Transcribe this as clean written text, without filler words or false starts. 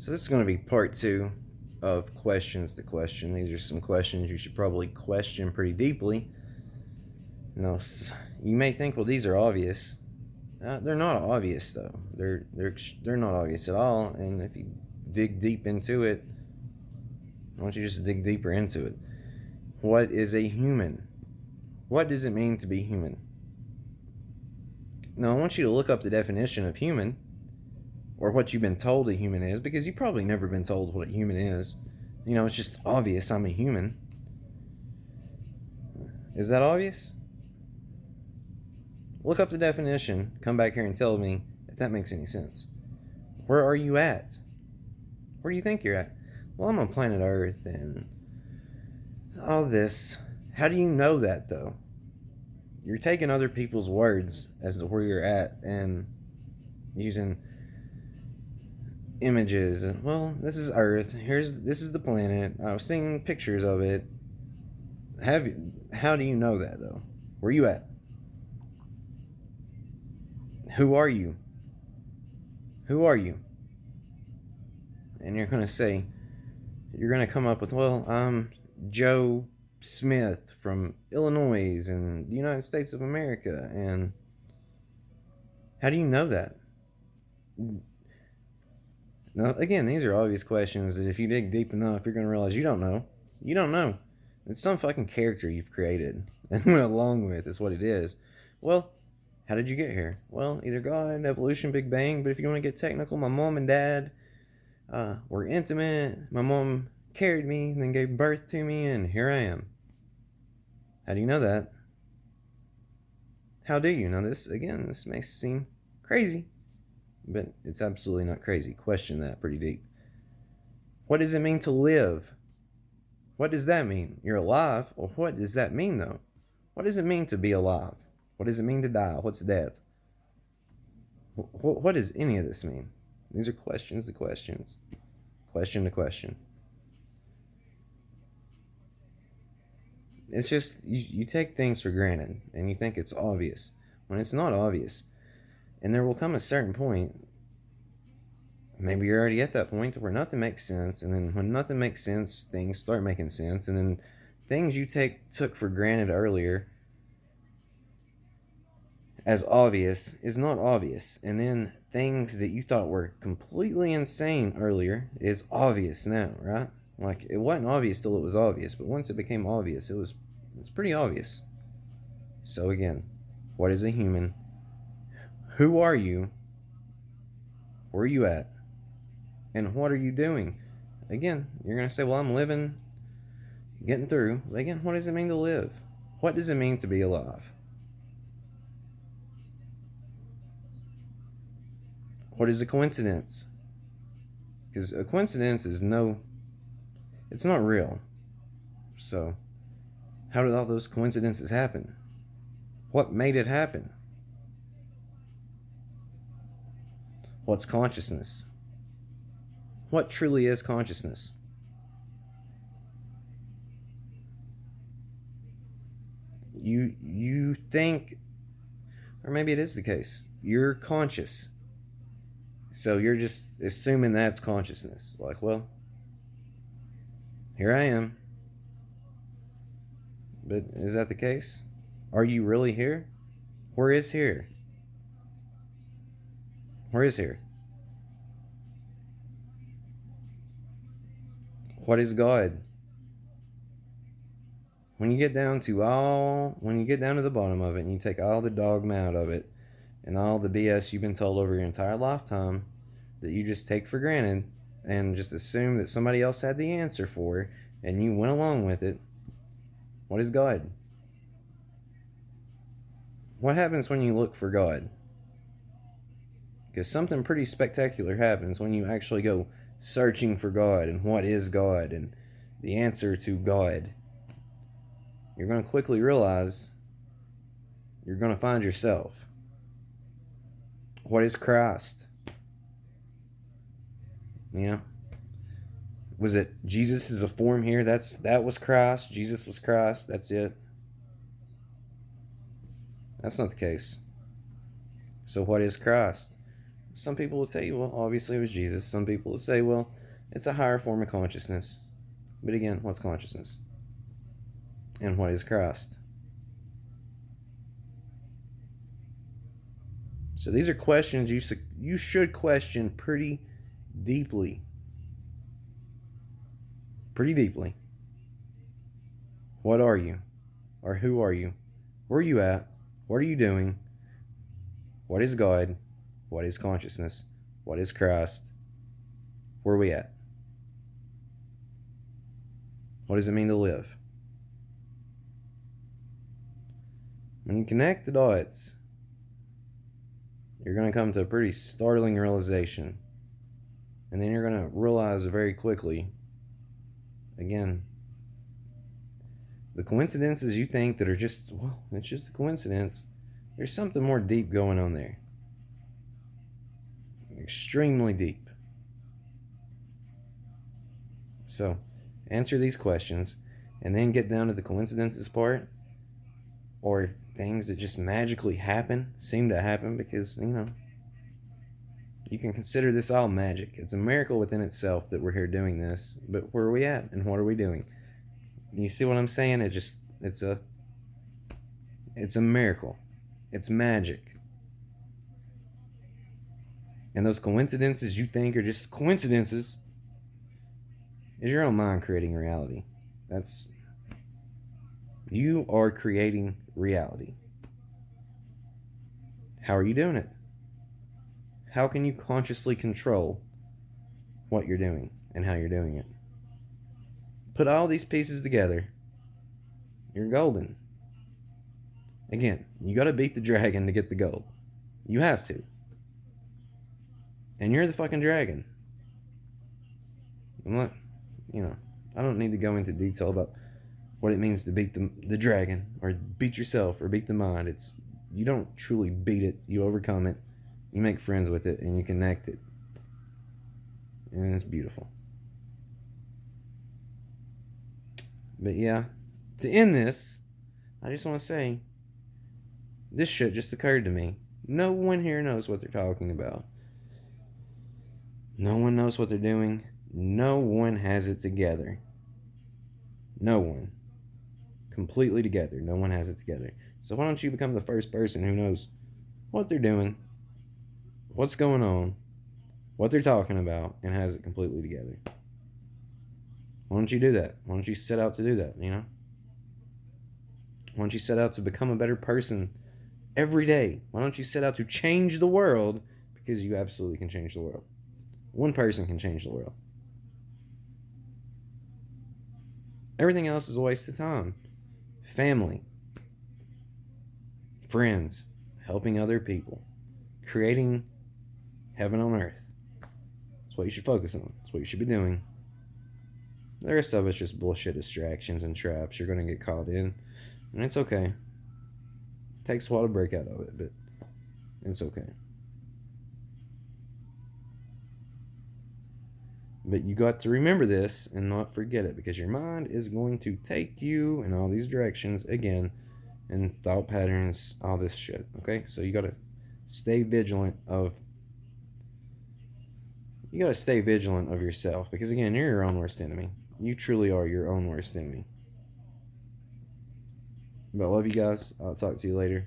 So this is going to be part 2 of questions to question. These are some questions you should probably question pretty deeply. Now, you may think, well, these are obvious. They're not obvious though. They're not obvious at all. And if you dig deep into it, why don't you just dig deeper into it? What is a human? What does it mean to be human? Now, I want you to look up the definition of human, or what you've been told a human is, because you've probably never been told what a human is. You know, it's just obvious I'm a human. Is that obvious? Look up the definition, come back here and tell me if that makes any sense. Where are you at? Where do you think you're at? Well, I'm on planet Earth and all this. How do you know that, though? You're taking other people's words as to where you're at and using images. Well, this is Earth. This is the planet. I was seeing pictures of it. How do you know that, though? Where are you at? Who are you? Who are you? And you're going to come up with, well, I'm Joe Smith from Illinois in the United States of America. And how do you know that? Now, again, these are obvious questions that if you dig deep enough, you're going to realize you don't know. You don't know. It's some fucking character you've created and went along with is what it is. Well, how did you get here? Well, either God, evolution, Big Bang, but if you want to get technical, my mom and dad were intimate. My mom carried me and then gave birth to me, and here I am. How do you know that? How do you know this? Again, this may seem crazy, but it's absolutely not crazy. Question that pretty deep. What does it mean to live? What does that mean? You're alive? Well, what does that mean, though? What does it mean to be alive? What does it mean to die? What's death? What does any of this mean? These are questions to questions. Question to question. It's just, you take things for granted, and you think it's obvious, when it's not obvious. And there will come a certain point, maybe you're already at that point, where nothing makes sense, and then when nothing makes sense, things start making sense, and then things you took for granted earlier as obvious is not obvious, and then things that you thought were completely insane earlier is obvious now, right? Like, it wasn't obvious till it was obvious, but once it became obvious, it's pretty obvious. So again, what is a human? Who are you? Where are you at? And what are you doing? Again, you're going to say, well, I'm living, getting through. But again, what does it mean to live? What does it mean to be alive? What is a coincidence? Because a coincidence is it's not real. So, how did all those coincidences happen? What made it happen? What's consciousness? What truly is consciousness? You think, or maybe it is the case, you're conscious. So you're just assuming that's consciousness. Like, well, here I am. But is that the case? Are you really here? Where is here? Where is here? What is God? When you get down to the bottom of it and you take all the dogma out of it and all the BS you've been told over your entire lifetime that you just take for granted and just assume that somebody else had the answer for and you went along with it, what is God? What happens when you look for God? Because something pretty spectacular happens when you actually go searching for God and what is God and the answer to God. You're going to quickly realize you're going to find yourself. What is Christ? You know, was it Jesus is a form here? That was Christ. Jesus was Christ. That's it. That's not the case. So what is Christ? some people will say, well, obviously it was Jesus. Some people will say, well, it's a higher form of consciousness. But again, what's consciousness? And what is Christ? So these are questions you should question pretty deeply. Pretty deeply. What are you? Or who are you? Where are you at? What are you doing? What is God? What is consciousness? What is Christ? Where are we at? What does it mean to live? When you connect the dots, you're going to come to a pretty startling realization. And then you're going to realize very quickly, again, the coincidences you think that are just, well, it's just a coincidence. There's something more deep going on there. Extremely deep. So, answer these questions and then get down to the coincidences part, or things that just magically happen, seem to happen, because, you can consider this all magic. It's a miracle within itself that we're here doing this, but where are we at and what are we doing? You see what I'm saying? It's a miracle. It's magic. And those coincidences you think are just coincidences is your own mind creating reality. You are creating reality. How are you doing it? How can you consciously control what you're doing and how you're doing it? Put all these pieces together, you're golden. Again, you got to beat the dragon to get the gold. You have to. And you're the fucking dragon. I'm not, I don't need to go into detail about what it means to beat the dragon, or beat yourself, or beat the mind. You don't truly beat it. You overcome it. You make friends with it, and you connect it. And it's beautiful. But yeah, to end this, I just want to say, this shit just occurred to me. No one here knows what they're talking about. No one knows what they're doing. No one has it together. No one. Completely together. No one has it together. So why don't you become the first person who knows what they're doing, what's going on, what they're talking about, and has it completely together? Why don't you do that? Why don't you set out to do that, Why don't you set out to become a better person every day? Why don't you set out to change the world? Because you absolutely can change the world. One person can change the world. Everything else is a waste of time. Family, friends, helping other people, creating heaven on earth. That's what you should focus on. That's what you should be doing. The rest of it's just bullshit distractions and traps you're going to get caught in. And it's okay. It takes a while to break out of it, but it's okay. But you got to remember this and not forget it, because your mind is going to take you in all these directions again, and thought patterns, all this shit. Okay? So you got to stay vigilant of yourself, because again, you're your own worst enemy. You truly are your own worst enemy. But I love you guys. I'll talk to you later.